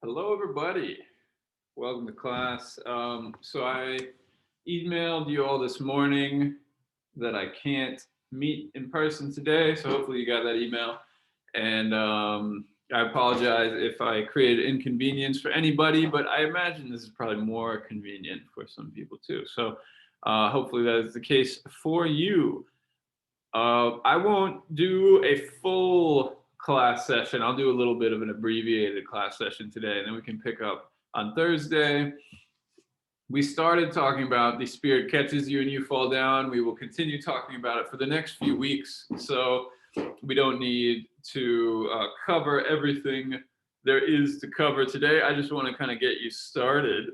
Hello, everybody. Welcome to class. So I emailed you all this morning that I can't meet in person today. So hopefully you got that email. And I apologize if I created inconvenience for anybody, but I imagine this is probably more convenient for some people too. So hopefully that is the case for you. I won't do a full class session. I'll do a little bit of an abbreviated class session today, and then we can pick up on Thursday. We started talking about the spirit catches you and you fall down. We will continue talking about it for the next few weeks. So we don't need to cover everything there is to cover today. I just want to kind of get you started.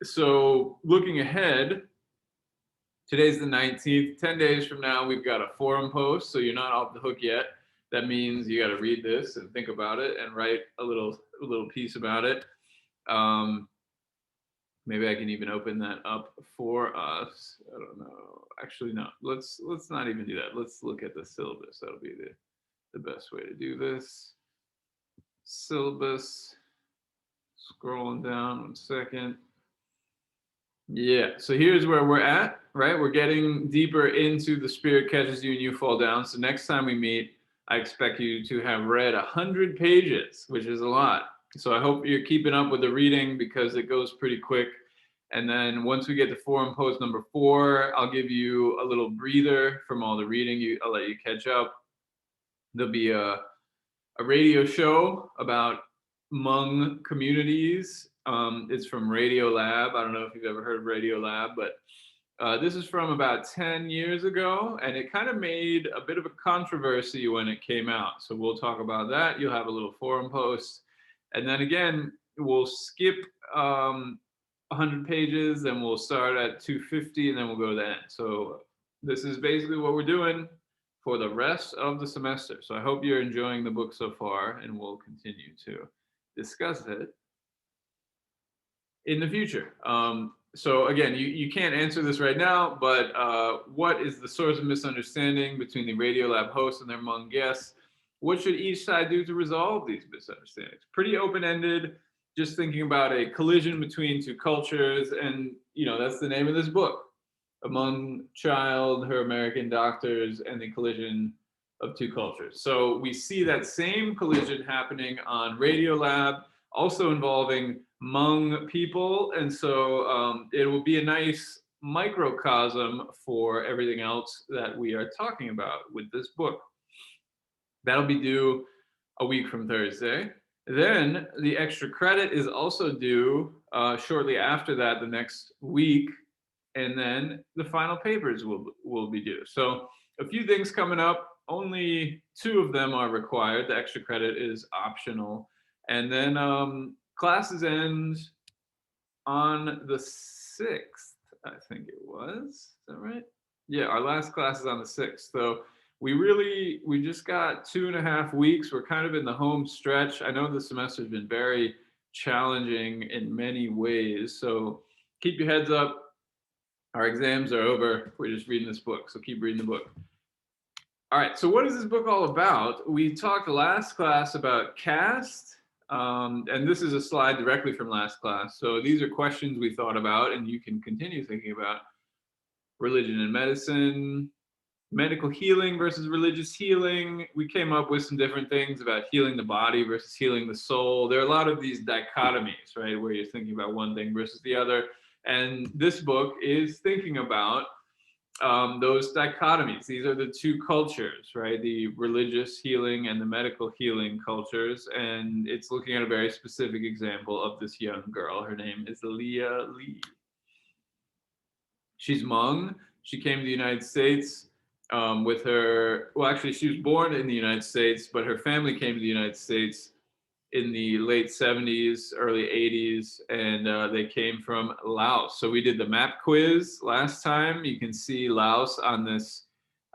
So looking ahead, today's the 19th. 10 days from now, we've got a forum post, so you're not off the hook yet. That means you got to read this and think about it and write a little piece about it. Maybe I can even open that up for us. I don't know. Actually, no. Let's not even do that. Let's look at the syllabus. That'll be the best way to do this. Syllabus. Scrolling down 1 second. Yeah, so here's where we're at, right? We're getting deeper into the spirit catches you and you fall down. So next time we meet, I expect you to have read 100 pages, which is a lot. So I hope you're keeping up with the reading because it goes pretty quick. And then once we get to forum post number 4, I'll give you a little breather from all the reading. I'll let you catch up. There'll be a radio show about Hmong communities. It's from Radio Lab. I don't know if you've ever heard of Radio Lab, but this is from about 10 years ago, and it kind of made a bit of a controversy when it came out. So we'll talk about that. You'll have a little forum post. And then again, we'll skip 100 pages, then we'll start at 250, and then we'll go to the end. So this is basically what we're doing for the rest of the semester. So I hope you're enjoying the book so far, and we'll continue to discuss it in the future. So again, you can't answer this right now, but what is the source of misunderstanding between the Radio Lab host and their Hmong guests? What should each side do to resolve these misunderstandings? Pretty open-ended, just thinking about a collision between two cultures, and that's the name of this book. Hmong child, her American doctors, and the collision of two cultures. So we see that same collision happening on Radio Lab, also involving Hmong people. And so it will be a nice microcosm for everything else that we are talking about with this book. That'll be due a week from Thursday. Then the extra credit is also due shortly after that, the next week. And then the final papers will be due. So a few things coming up. Only 2 of them are required. The extra credit is optional. And then classes end on the 6th, I think it was. Is that right? Yeah, our last class is on the 6th. So we just got 2.5 weeks. We're kind of in the home stretch. I know the semester has been very challenging in many ways. So keep your heads up. Our exams are over. We're just reading this book, so keep reading the book. All right, so what is this book all about? We talked last class about caste, and this is a slide directly from last class. So these are questions we thought about, and you can continue thinking about religion and medicine, medical healing versus religious healing. We came up with some different things about healing the body versus healing the soul. There are a lot of these dichotomies, right, where you're thinking about one thing versus the other. And this book is thinking about those dichotomies. These are the two cultures, right? The religious healing and the medical healing cultures. And it's looking at a very specific example of this young girl. Her name is Leah Lee. She's Hmong. She came to the United States with her, well, actually, she was born in the United States, but her family came to the United States in the late 70s, early 80s, and they came from Laos. So we did the map quiz last time. You can see Laos on this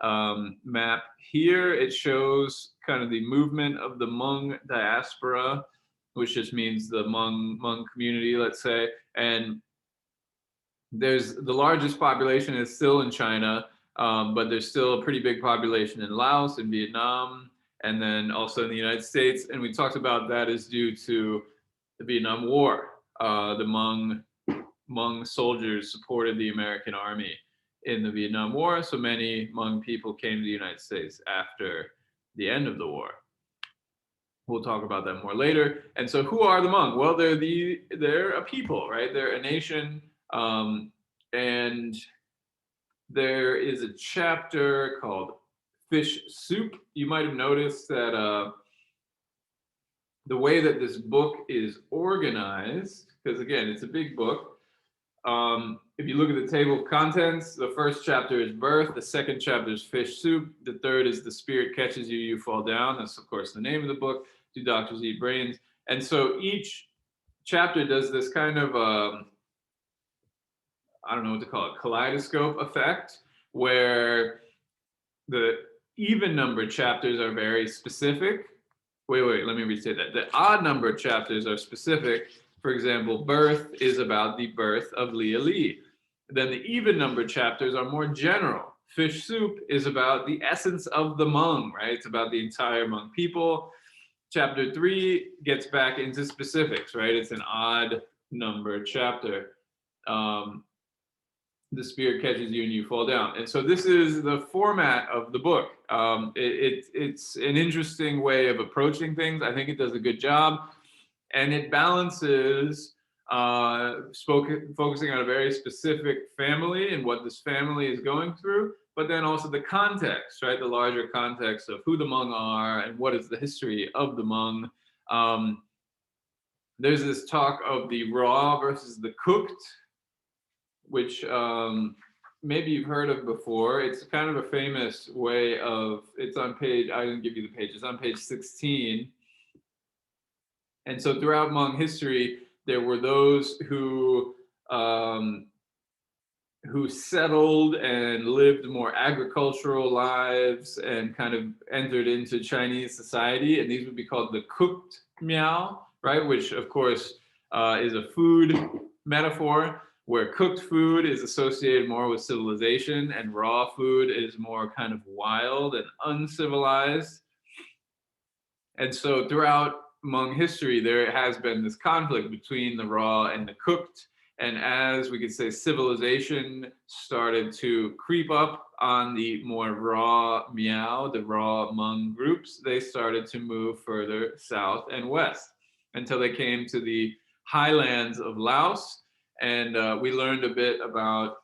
map here. It shows kind of the movement of the Hmong diaspora, which just means the Hmong community, let's say. And there's the largest population is still in China, but there's still a pretty big population in Laos and Vietnam, and then also in the United States. And we talked about that is due to the Vietnam War. The Hmong soldiers supported the American army in the Vietnam War, so many Hmong people came to the United States after the end of the war. We'll talk about that more later. And so, who are the Hmong? Well, they're a people, right? They're a nation, and there is a chapter called Fish Soup. You might have noticed that the way that this book is organized, because again, it's a big book. If you look at the table of contents, the first chapter is birth, the second chapter is fish soup, the third is the spirit catches you, you fall down. That's of course the name of the book. Do doctors eat brains? And so each chapter does this kind of I don't know what to call it, kaleidoscope effect, where the even numbered chapters are very specific. Wait, let me restate that. The odd numbered chapters are specific. For example, birth is about the birth of Leah Lee. Then the even numbered chapters are more general. Fish Soup is about the essence of the Hmong, right? It's about the entire Hmong people. Chapter 3 gets back into specifics, right? It's an odd numbered chapter. The spirit catches you and you fall down. And so this is the format of the book. It's an interesting way of approaching things. I think it does a good job. And it balances focusing on a very specific family and what this family is going through, but then also the context, right? The larger context of who the Hmong are and what is the history of the Hmong. There's this talk of the raw versus the cooked, which maybe you've heard of before. It's kind of a famous way of, it's on page, I didn't give you the page, it's on page 16. And so throughout Hmong history, there were those who settled and lived more agricultural lives and kind of entered into Chinese society. And these would be called the cooked miao, right? Which of course is a food metaphor, where cooked food is associated more with civilization and raw food is more kind of wild and uncivilized. And so throughout Hmong history, there has been this conflict between the raw and the cooked. And as we could say, civilization started to creep up on the more raw miao, the raw Hmong groups, they started to move further south and west until they came to the highlands of Laos. And we learned a bit about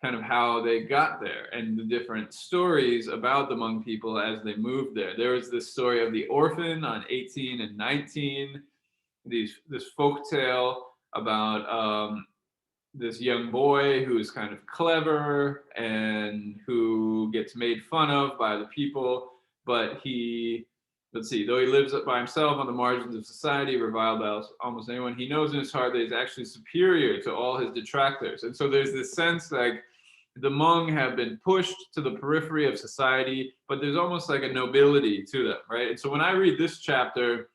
kind of how they got there and the different stories about the Hmong people as they moved there. There was this story of the orphan on 18 and 19, this folk tale about this young boy who is kind of clever and who gets made fun of by the people, but though he lives by himself on the margins of society, reviled by almost anyone, he knows in his heart that he's actually superior to all his detractors. And so there's this sense like the Hmong have been pushed to the periphery of society, but there's almost like a nobility to them, right? And so when I read this chapter,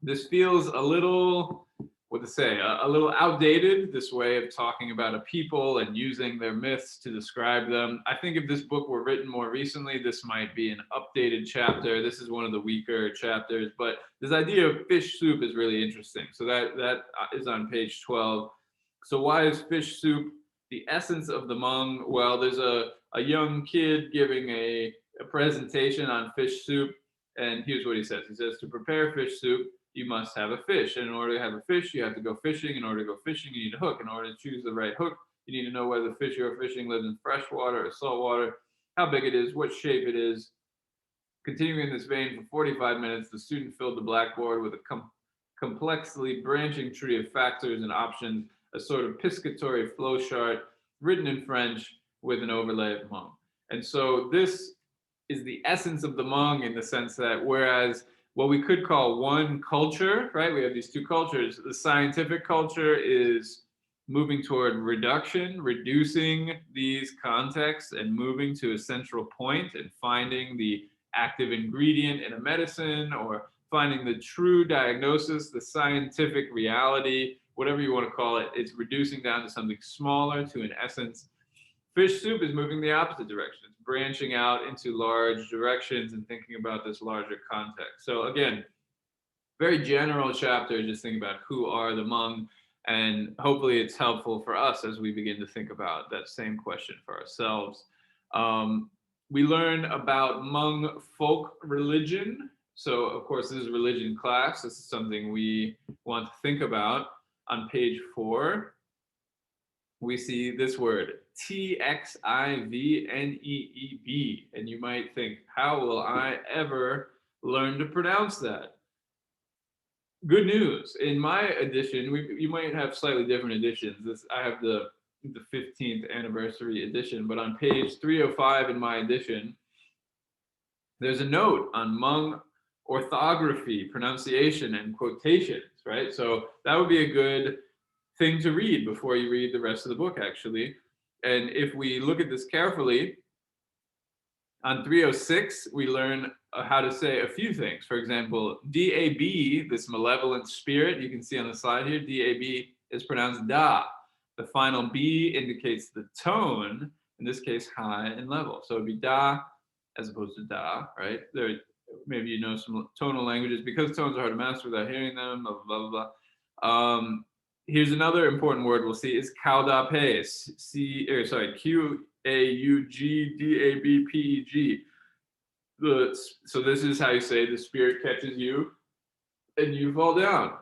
this feels a little, a little outdated, this way of talking about a people and using their myths to describe them. I think if this book were written more recently, this might be an updated chapter. This is one of the weaker chapters, but this idea of fish soup is really interesting. So that is on page 12. So why is fish soup the essence of the Hmong? Well, there's a young kid giving a presentation on fish soup, and here's what he says. He says, to prepare fish soup, you must have a fish. And in order to have a fish, you have to go fishing. In order to go fishing, you need a hook. In order to choose the right hook, you need to know whether the fish you are fishing lives in fresh water or salt water, how big it is, what shape it is. Continuing in this vein for 45 minutes, the student filled the blackboard with a complexly branching tree of factors and options, a sort of piscatory flowchart written in French with an overlay of Hmong. And so this is the essence of the Hmong in the sense that whereas what we could call one culture, right? We have these two cultures. The scientific culture is moving toward reduction, reducing these contexts and moving to a central point and finding the active ingredient in a medicine or finding the true diagnosis, the scientific reality, whatever you want to call it. It's reducing down to something smaller, to an essence. Fish soup is moving the opposite direction. It's branching out into large directions and thinking about this larger context. So again, very general chapter, just think about who are the Hmong, and hopefully it's helpful for us as we begin to think about that same question for ourselves. We learn about Hmong folk religion. So, of course, this is religion class. This is something we want to think about. On page 4, we see this word, Txivneeb. And you might think, how will I ever learn to pronounce that? Good news. In my edition, you might have slightly different editions. I have the 15th anniversary edition, but on page 305 in my edition, there's a note on Hmong orthography, pronunciation, and quotations, right? So that would be a good thing to read before you read the rest of the book, actually. And if we look at this carefully, on 306, we learn how to say a few things. For example, DAB, this malevolent spirit, you can see on the slide here, DAB is pronounced da. The final B indicates the tone, in this case, high and level. So it'd be da as opposed to da, right? Maybe you know some tonal languages, because tones are hard to master without hearing them, blah, blah, blah, blah. Here's another important word we'll see is kaudape, Qaugdapeg. So this is how you say the spirit catches you and you fall down.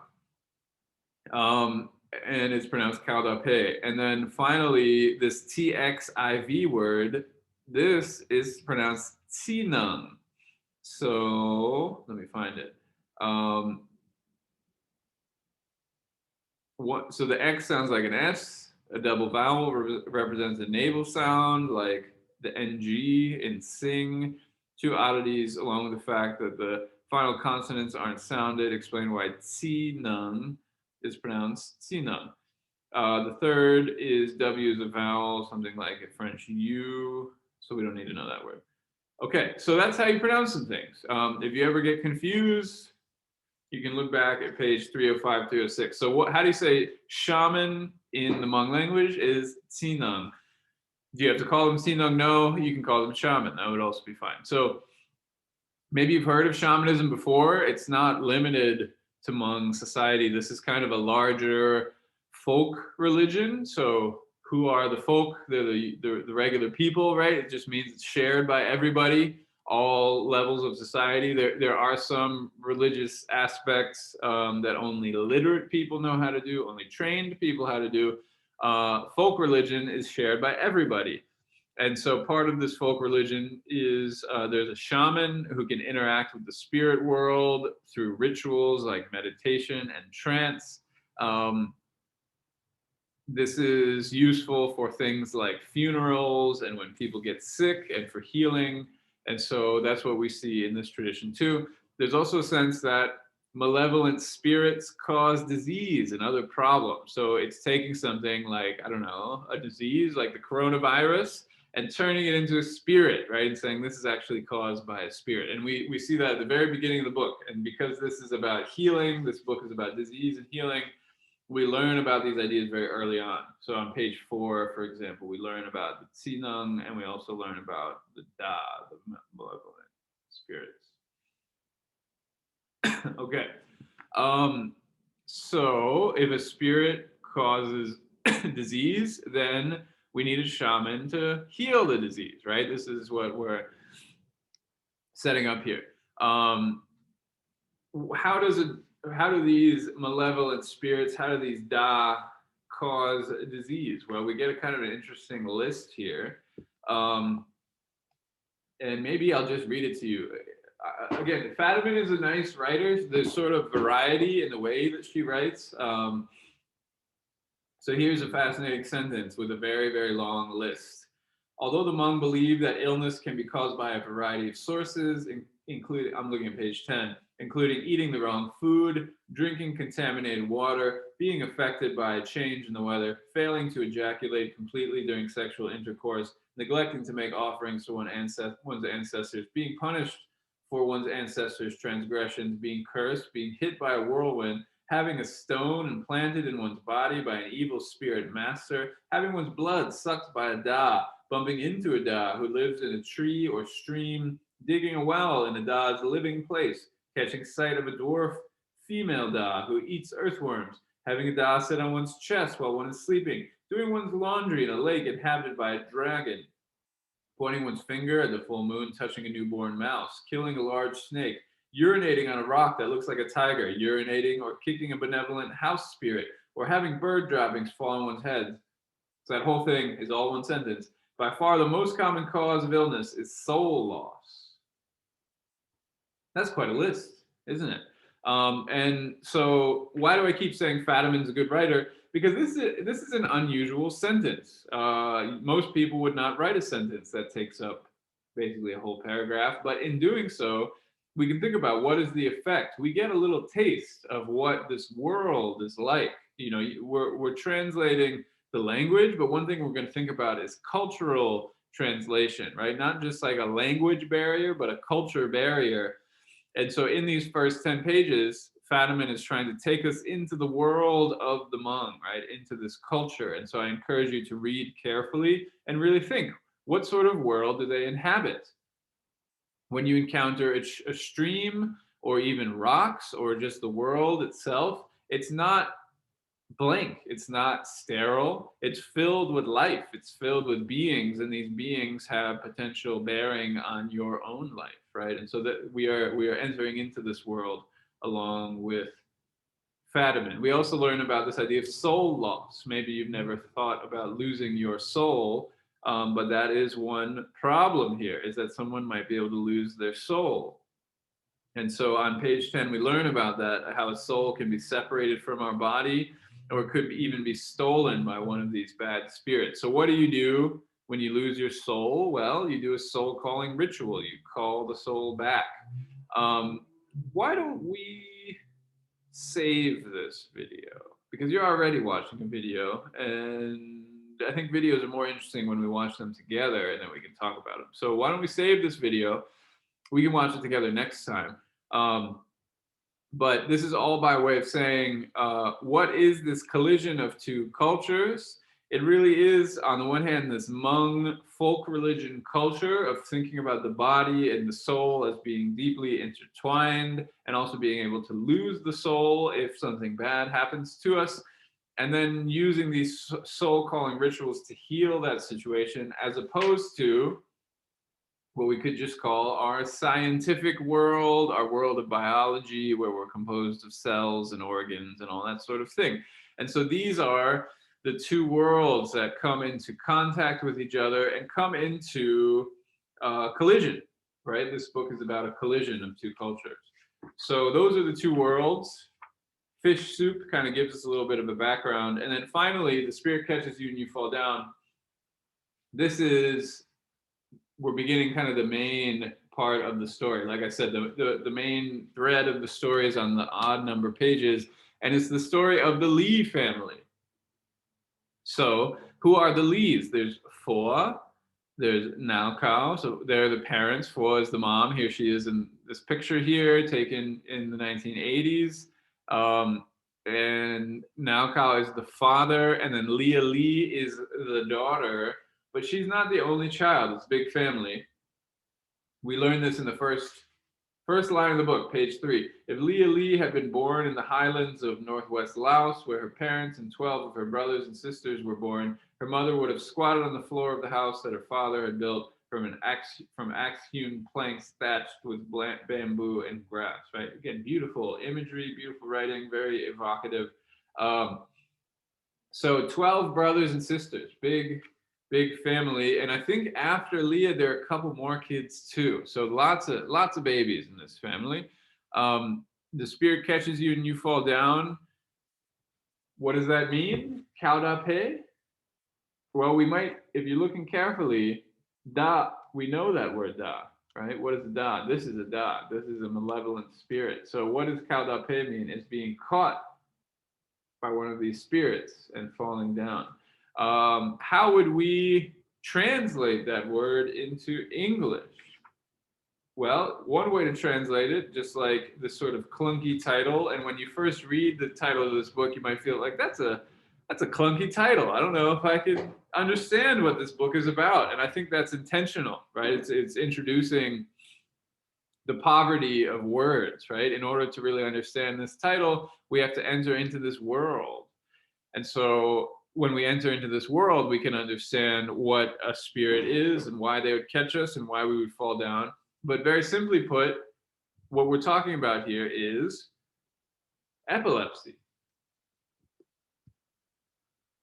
And it's pronounced kaudape. And then finally, this TXIV word, this is pronounced tsinung. So let me find it. So the X sounds like an S. A double vowel represents a nasal sound, like the NG in sing. Two oddities, along with the fact that the final consonants aren't sounded, explain why tsinung is pronounced tsinung. The third is W is a vowel, something like a French U, so we don't need to know that word. Okay, so that's how you pronounce some things. If you ever get confused, you can look back at page 305, 306. So how do you say shaman in the Hmong language is tsinung? Do you have to call them tsinung? No, you can call them shaman. That would also be fine. So maybe you've heard of shamanism before. It's not limited to Hmong society. This is kind of a larger folk religion. So who are the folk? They're the regular people, right? It just means it's shared by everybody, all levels of society. There are some religious aspects that only literate people know how to do, only trained people how to do. Folk religion is shared by everybody. And so part of this folk religion is there's a shaman who can interact with the spirit world through rituals like meditation and trance. This is useful for things like funerals and when people get sick and for healing. And so that's what we see in this tradition too. There's also a sense that malevolent spirits cause disease and other problems. So it's taking something like, I don't know, a disease like the coronavirus and turning it into a spirit, right? And saying this is actually caused by a spirit. And we see that at the very beginning of the book. And because this is about healing, this book is about disease and healing, we learn about these ideas very early on. So on page 4, for example, we learn about the tsinung, and we also learn about the da, the malevolent spirits. Okay. So if a spirit causes disease, then we need a shaman to heal the disease, right? This is what we're setting up here. How do these malevolent spirits, how do these da cause a disease? Well, we get a kind of an interesting list here. And maybe I'll just read it to you. Again, Fadiman is a nice writer. There's sort of variety in the way that she writes. So here's a fascinating sentence with a very, very long list. Although the Hmong believe that illness can be caused by a variety of sources, including, I'm looking at page 10, including eating the wrong food, drinking contaminated water, being affected by a change in the weather, failing to ejaculate completely during sexual intercourse, neglecting to make offerings to one's ancestors, being punished for one's ancestors' transgressions, being cursed, being hit by a whirlwind, having a stone implanted in one's body by an evil spirit master, having one's blood sucked by a da, bumping into a da who lives in a tree or stream, digging a well in a da's living place, catching sight of a dwarf female Da who eats earthworms, having a Da sit on one's chest while one is sleeping, doing one's laundry in a lake inhabited by a dragon, pointing one's finger at the full moon, touching a newborn mouse, killing a large snake, urinating on a rock that looks like a tiger, urinating or kicking a benevolent house spirit, or having bird droppings fall on one's head. So that whole thing is all one sentence. By far the most common cause of illness is soul loss. That's quite a list, isn't it? And so why do I keep saying Fadiman's a good writer? Because this is an unusual sentence. Most people would not write a sentence that takes up basically a whole paragraph. But in doing so, we can think about what is the effect. We get a little taste of what this world is like. You know, we're translating the language, but one thing we're going to think about is cultural translation, right? Not just like a language barrier, but a culture barrier. And so in these first 10 pages, Fadiman is trying to take us into the world of the Hmong, right? Into this culture. And so I encourage you to read carefully and really think, what sort of world do they inhabit? When you encounter a stream or even rocks or just the world itself, it's not blank, it's not sterile, it's filled with life, it's filled with beings, and these beings have potential bearing on your own life, right? And so that we are entering into this world along with Fadiman. We also learn about this idea of soul loss. Maybe you've never thought about losing your soul, but that is one problem here, is that someone might be able to lose their soul. And so on page 10, we learn about that, how a soul can be separated from our body, or it could even be stolen by one of these bad spirits. So what do you do when you lose your soul? Well, you do a soul calling ritual. You call the soul back. Why don't we save this video? Because you're already watching a video, and I think videos are more interesting when we watch them together, and then we can talk about them. So why don't we save this video? We can watch it together next time. But this is all by way of saying, what is this collision of two cultures? It really is, on the one hand, this Hmong folk religion culture of thinking about the body and the soul as being deeply intertwined, and also being able to lose the soul if something bad happens to us, and then using these soul calling rituals to heal that situation, as opposed to what we could just call our scientific world, our world of biology, where we're composed of cells and organs and all that sort of thing. And so these are the two worlds that come into contact with each other and come into collision, right? This book is about a collision of two cultures. So those are the two worlds. Fish soup kind of gives us a little bit of a background. And then finally, the spirit catches you and you fall down. This is, we're beginning kind of the main part of the story. Like I said, the main thread of the story is on the odd number pages, and it's the story of the Lee family. So who are the Lees? There's Pho, there's Nao Kao. So they're the parents. Pho is the mom. Here she is in this picture here, taken in the 1980s. And Nao Kao is the father, and then Leah Lee is the daughter. But she's not the only child. It's a big family. We learn this in the first line of the book, page 3. If Leah Lee had been born in the highlands of northwest Laos, where her parents and 12 of her brothers and sisters were born, her mother would have squatted on the floor of the house that her father had built from axe-hewn planks thatched with bamboo and grass. Right? Again, beautiful imagery, beautiful writing, very evocative. So 12 brothers and sisters, big family. And I think after Leah, there are a couple more kids too. So lots of babies in this family. The spirit catches you and you fall down. What does that mean? Kauda Pe? Well, we might, if you're looking carefully, Da, we know that word Da, right? What is Da? This is a Da. This is a malevolent spirit. So what does Kauda Pe mean? It's being caught by one of these spirits and falling down. How would we translate that word into English? Well, one way to translate it, just like this sort of clunky title, and when you first read the title of this book, you might feel like that's a clunky title. I don't know if I could understand what this book is about, and I think that's intentional, right? It's introducing the poverty of words, right? In order to really understand this title, we have to enter into this world. And so when we enter into this world, we can understand what a spirit is and why they would catch us and why we would fall down. But very simply put, what we're talking about here is epilepsy.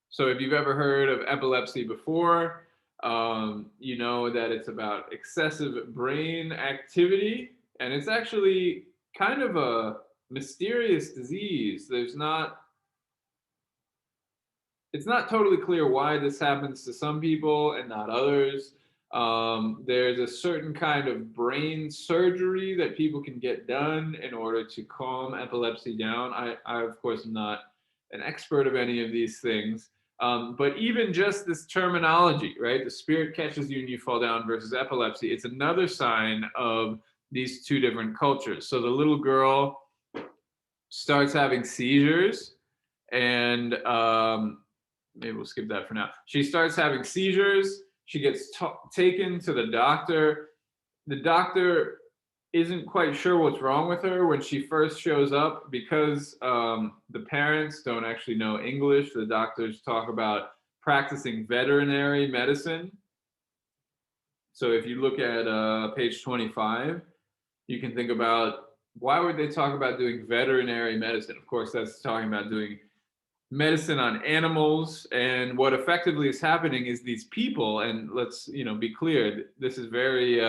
So if you've ever heard of epilepsy before, you know that it's about excessive brain activity, and it's actually kind of a mysterious disease. It's not totally clear why this happens to some people and not others. There's a certain kind of brain surgery that people can get done in order to calm epilepsy down. I of course, am not an expert of any of these things. But even just this terminology, right? The spirit catches you and you fall down versus epilepsy. It's another sign of these two different cultures. So the little girl starts having seizures, and maybe we'll skip that for now. She starts having seizures. She gets taken to the doctor. The doctor isn't quite sure what's wrong with her when she first shows up because the parents don't actually know English. The doctors talk about practicing veterinary medicine. So if you look at page 25, you can think about, why would they talk about doing veterinary medicine? Of course, that's talking about doing medicine on animals. And what effectively is happening is these people, and let's be clear, this is very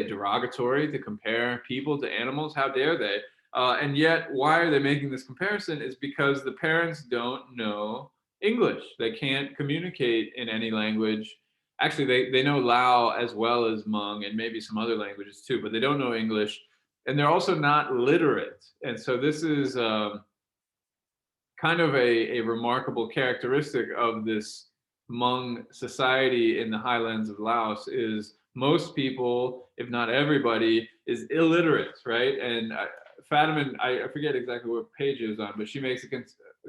derogatory to compare people to animals. How dare they? And yet, why are they making this comparison? Is because the parents don't know English. They can't communicate in any language. Actually, they know Lao as well as Hmong and maybe some other languages too, but they don't know English. And they're also not literate. And so this is kind of a remarkable characteristic of this Hmong society in the highlands of Laos is most people, if not everybody, is illiterate, right? And Fadiman, I forget exactly what page it was on, but she makes a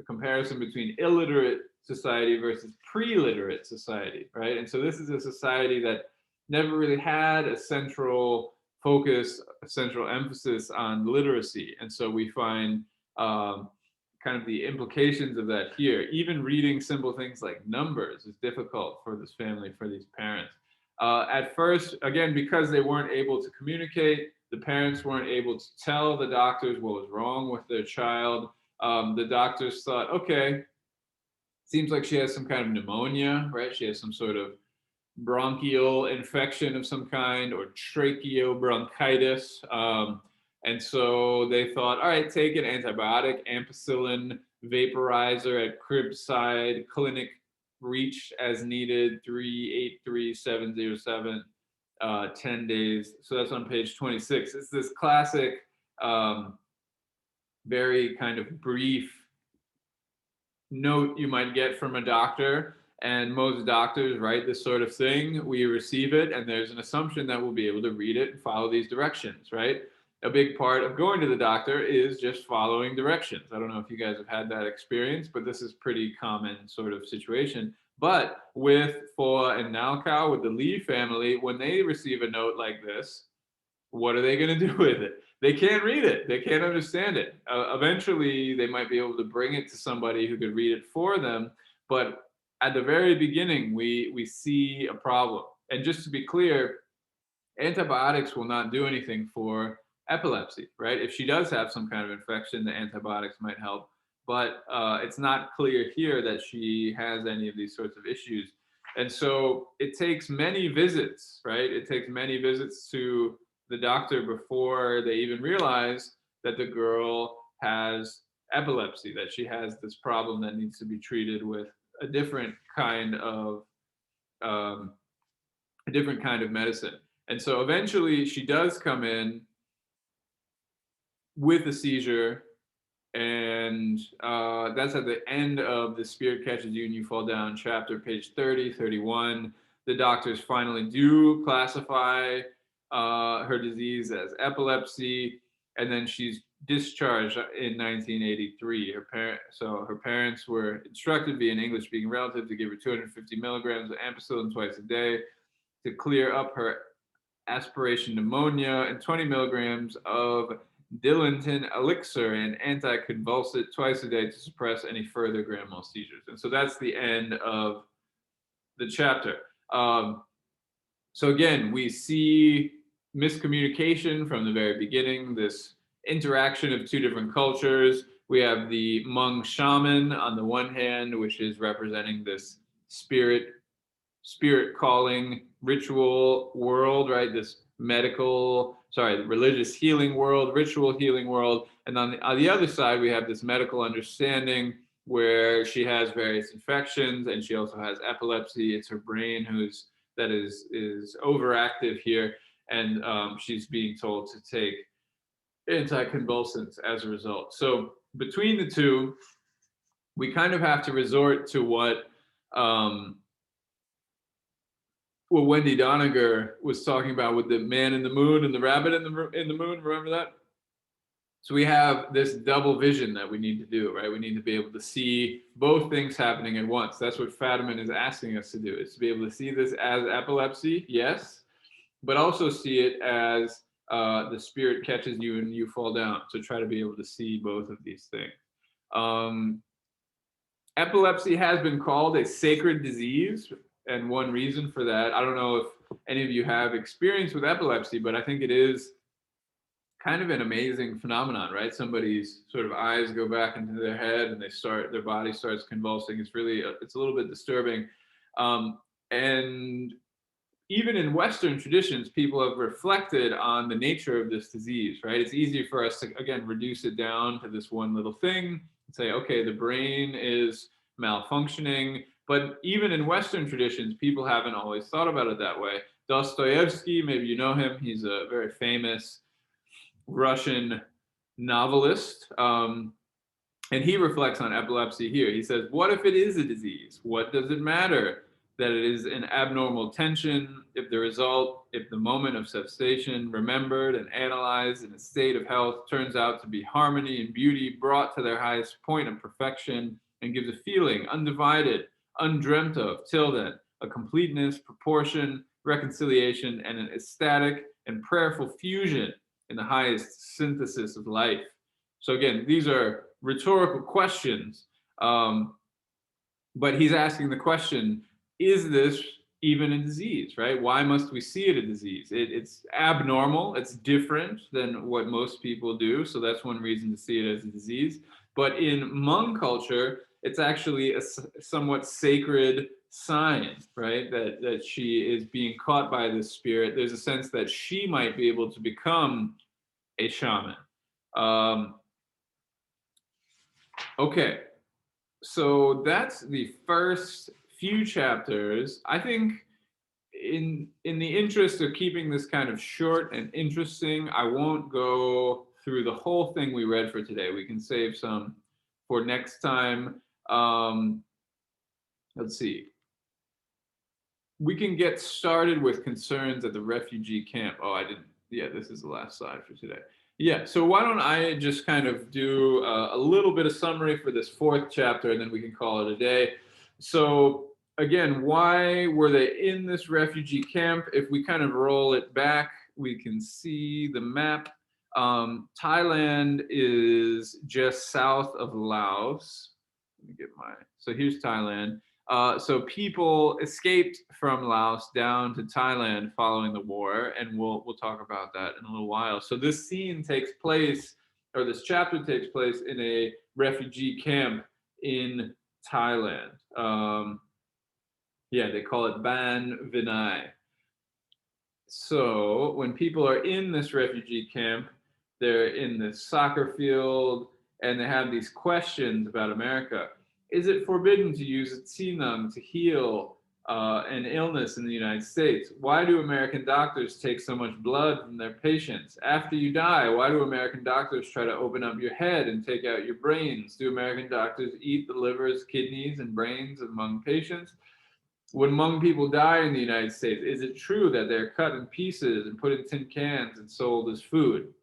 comparison between illiterate society versus pre-literate society, right? And so this is a society that never really had a central focus, a central emphasis on literacy. And so we find kind of the implications of that here. Even reading simple things like numbers is difficult for this family, for these parents. At first, again, because they weren't able to communicate, the parents weren't able to tell the doctors what was wrong with their child. The doctors thought, okay, seems like she has some kind of pneumonia, right? She has some sort of bronchial infection of some kind or tracheobronchitis. And so they thought, all right, take an antibiotic, ampicillin vaporizer at cribside clinic, reach as needed, 383707, 10 days. So that's on page 26. It's this classic, very kind of brief note you might get from a doctor. And most doctors write this sort of thing. We receive it, and there's an assumption that we'll be able to read it and follow these directions, right? A big part of going to the doctor is just following directions. I don't know if you guys have had that experience, but this is pretty common sort of situation. But with Foa and Nalcow, with the Lee family, when they receive a note like this, what are they going to do with it? They can't read it. They can't understand it. Eventually, they might be able to bring it to somebody who could read it for them. But at the very beginning, we see a problem. And just to be clear, antibiotics will not do anything for epilepsy, right? If she does have some kind of infection, the antibiotics might help. But it's not clear here that she has any of these sorts of issues. And so it takes many visits, right? It takes many visits to the doctor before they even realize that the girl has epilepsy, that she has this problem that needs to be treated with a different kind of medicine. And so eventually she does come in with a seizure, and that's at the end of The Spirit Catches You and You Fall Down chapter, page 30, 31. The doctors finally do classify her disease as epilepsy, and then she's discharged in 1983. Her parents were instructed via an English-speaking relative to give her 250 milligrams of ampicillin twice a day to clear up her aspiration pneumonia, and 20 milligrams of Dilantin elixir and anticonvulsant twice a day to suppress any further grand mal seizures. And so that's the end of the chapter. So again, we see miscommunication from the very beginning, this interaction of two different cultures. We have the Hmong shaman on the one hand, which is representing this spirit calling ritual world, right? This religious healing world, ritual healing world. And on the other side, we have this medical understanding where she has various infections and she also has epilepsy. It's her brain that is overactive here, and she's being told to take anticonvulsants as a result. So between the two, we kind of have to resort to what Wendy Doniger was talking about with the man in the moon and the rabbit in the moon. Remember that? So we have this double vision that we need to do, right? We need to be able to see both things happening at once. That's what Fadiman is asking us to do, is to be able to see this as epilepsy, yes, but also see it as the spirit catches you and you fall down. So try to be able to see both of these things. Epilepsy has been called a sacred disease, and one reason for that, I don't know if any of you have experience with epilepsy, but I think it is kind of an amazing phenomenon, right? Somebody's sort of eyes go back into their head and their body starts convulsing. It's a little bit disturbing. And even in Western traditions, people have reflected on the nature of this disease, right? It's easy for us to, again, reduce it down to this one little thing and say, okay, the brain is malfunctioning. But even in Western traditions, people haven't always thought about it that way. Dostoevsky, maybe you know him, he's a very famous Russian novelist, and he reflects on epilepsy here. He says, what if it is a disease? What does it matter that it is an abnormal tension if the moment of cessation remembered and analyzed in a state of health turns out to be harmony and beauty brought to their highest point of perfection and gives a feeling undivided, undreamt of till then, a completeness, proportion, reconciliation, and an ecstatic and prayerful fusion in the highest synthesis of life. So again, these are rhetorical questions, but he's asking the question, is this even a disease, right? Why must we see it a disease? It's abnormal, it's different than what most people do, so that's one reason to see it as a disease. But in Hmong culture, it's actually a somewhat sacred sign, right? That she is being caught by this spirit. There's a sense that she might be able to become a shaman. Okay, so that's the first few chapters. I think in the interest of keeping this kind of short and interesting, I won't go through the whole thing we read for today. We can save some for next time. Let's see. We can get started with concerns at the refugee camp. Oh, I didn't. Yeah, this is the last slide for today. Yeah, so why don't I just kind of do a little bit of summary for this fourth chapter, and then we can call it a day. So again, why were they in this refugee camp? If we kind of roll it back, we can see the map. Thailand is just south of Laos. Let me get so here's Thailand. So people escaped from Laos down to Thailand following the war, and we'll talk about that in a little while. So this scene takes place, or this chapter takes place in a refugee camp in Thailand. Yeah, they call it Ban Vinai. So when people are in this refugee camp, they're in this soccer field, and they have these questions about America. Is it forbidden to use tsinung to heal an illness in the United States? Why do American doctors take so much blood from their patients? After you die, why do American doctors try to open up your head and take out your brains? Do American doctors eat the livers, kidneys, and brains of Hmong patients? When Hmong people die in the United States, is it true that they're cut in pieces and put in tin cans and sold as food?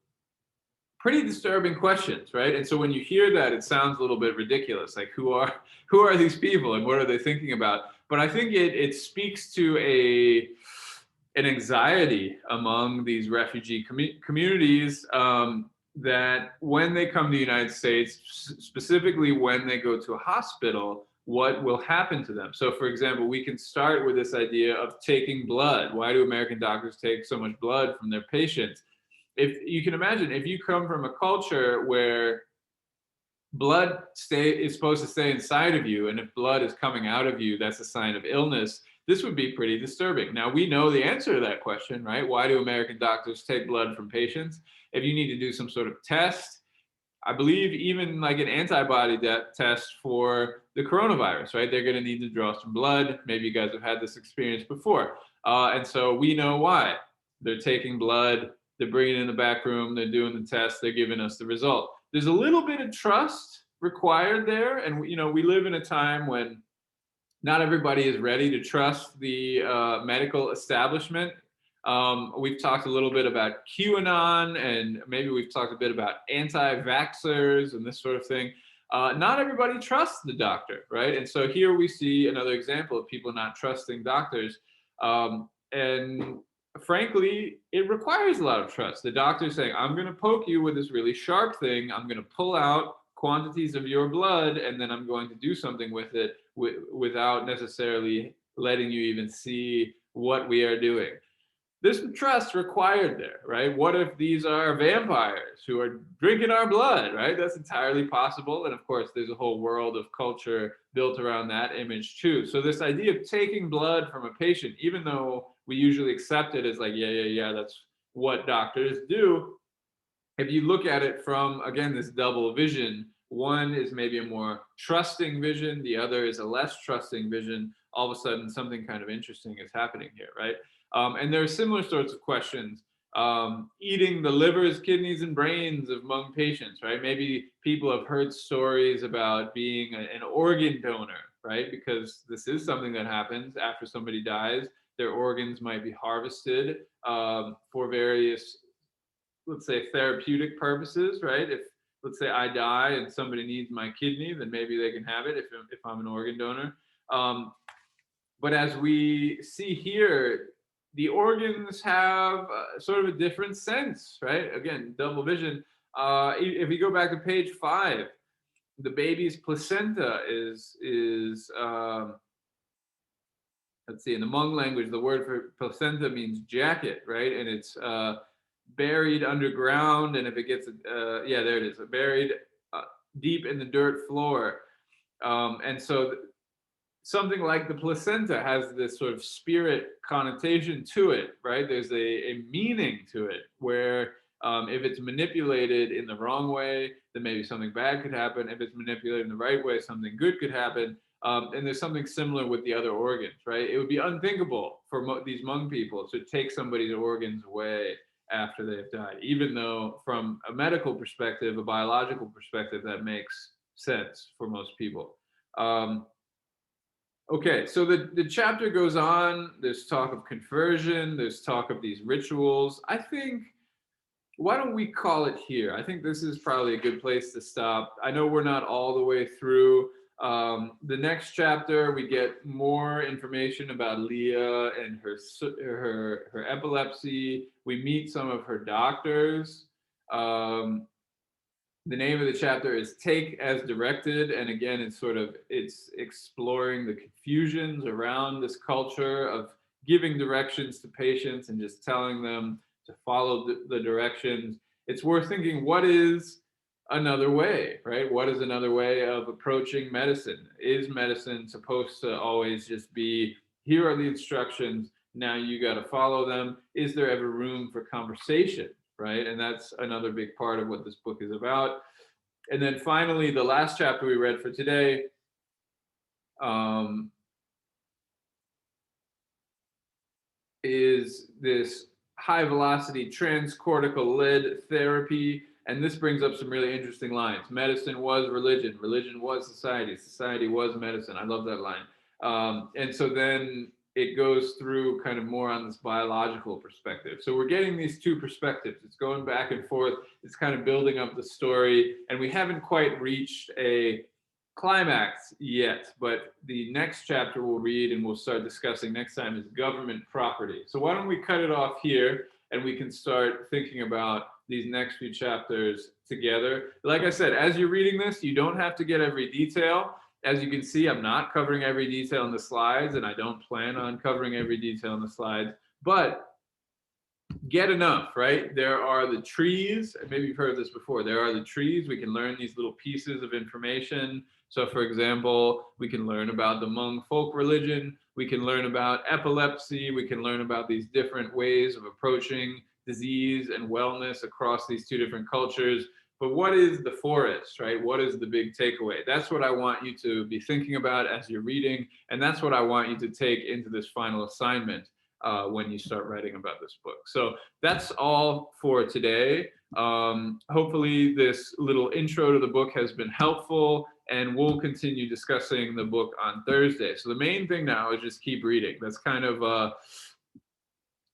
Pretty disturbing questions, right? And so when you hear that, it sounds a little bit ridiculous. Like, who are these people and what are they thinking about? But I think it speaks to an anxiety among these refugee communities, that when they come to the United States, specifically when they go to a hospital, what will happen to them? So, for example, we can start with this idea of taking blood. Why do American doctors take so much blood from their patients? If you can imagine, if you come from a culture where blood is supposed to stay inside of you, and if blood is coming out of you, that's a sign of illness. This would be pretty disturbing. Now, we know the answer to that question, right? Why do American doctors take blood from patients? If you need to do some sort of test, I believe even like an antibody test for the coronavirus, right? They're going to need to draw some blood. Maybe you guys have had this experience before. And so we know why. They're taking blood, they're bringing it in the back room, they're doing the test, they're giving us the result. There's a little bit of trust required there. And, we live in a time when not everybody is ready to trust the medical establishment. We've talked a little bit about QAnon, and maybe we've talked a bit about anti-vaxxers and this sort of thing. Not everybody trusts the doctor, right? And so here we see another example of people not trusting doctors. And frankly, it requires a lot of trust. The doctor's saying, I'm going to poke you with this really sharp thing. I'm going to pull out quantities of your blood, and then I'm going to do something with it without necessarily letting you even see what we are doing. There's some trust required there, right? What if these are vampires who are drinking our blood, right? That's entirely possible. And of course, there's a whole world of culture built around that image too. So this idea of taking blood from a patient, even though we usually accept it as like, yeah, that's what doctors do. If you look at it from, again, this double vision, one is maybe a more trusting vision, the other is a less trusting vision, all of a sudden something kind of interesting is happening here, right? And there are similar sorts of questions. Eating the livers, kidneys, and brains of Hmong patients, right? Maybe people have heard stories about being an organ donor, right? Because this is something that happens after somebody dies. Their organs might be harvested for various, let's say, therapeutic purposes, right? If, let's say, I die and somebody needs my kidney, then maybe they can have it if I'm an organ donor. But as we see here, the organs have sort of a different sense, right? Again, double vision. If we go back to page 5, the baby's placenta is let's see, in the Hmong language, the word for placenta means jacket, right? And it's buried underground, and if it gets, yeah, there it is, buried deep in the dirt floor. And so something like the placenta has this sort of spirit connotation to it, right? There's a meaning to it where if it's manipulated in the wrong way, then maybe something bad could happen. If it's manipulated in the right way, something good could happen. And there's something similar with the other organs, right? It would be unthinkable for these Hmong people to take somebody's organs away after they've died, even though from a medical perspective, a biological perspective, that makes sense for most people. Okay, so the chapter goes on. There's talk of conversion. There's talk of these rituals. I think, why don't we call it here? I think this is probably a good place to stop. I know we're not all the way through. The next chapter, we get more information about Leah and her epilepsy. We meet some of her doctors. The name of the chapter is Take as Directed. And again, it's exploring the confusions around this culture of giving directions to patients and just telling them to follow the directions. It's worth thinking, what is another way, right? What is another way of approaching medicine? Is medicine supposed to always just be, here are the instructions, now you got to follow them? Is there ever room for conversation, right? And that's another big part of what this book is about. And then finally, the last chapter we read for today is this high velocity transcortical lead therapy. And this brings up some really interesting lines. Medicine was religion. Religion was society. Society was medicine. I love that line. And so then it goes through kind of more on this biological perspective. So we're getting these two perspectives. It's going back and forth. It's kind of building up the story. And we haven't quite reached a climax yet, but the next chapter we'll read and we'll start discussing next time is government property. So why don't we cut it off here and we can start thinking about these next few chapters together. Like I said, as you're reading this, you don't have to get every detail. As you can see, I'm not covering every detail in the slides, and I don't plan on covering every detail in the slides, but get enough, right? There are the trees, and maybe you've heard this before, there are the trees. We can learn these little pieces of information. So for example, we can learn about the Hmong folk religion, we can learn about epilepsy, we can learn about these different ways of approaching disease and wellness across these two different cultures. But what is the forest, right? What is the big takeaway? That's what I want you to be thinking about as you're reading, and that's what I want you to take into this final assignment when you start writing about this book. So that's all for today. Hopefully this little intro to the book has been helpful, and we'll continue discussing the book on Thursday. So the main thing now is just keep reading. That's kind of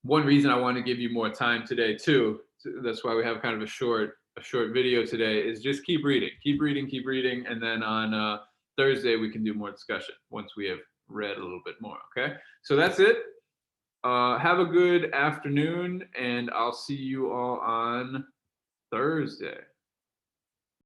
one reason I want to give you more time today too. That's why we have kind of a short video today, is just keep reading, and then on Thursday we can do more discussion once we have read a little bit more. Okay, so that's it. Have a good afternoon, and I'll see you all on Thursday.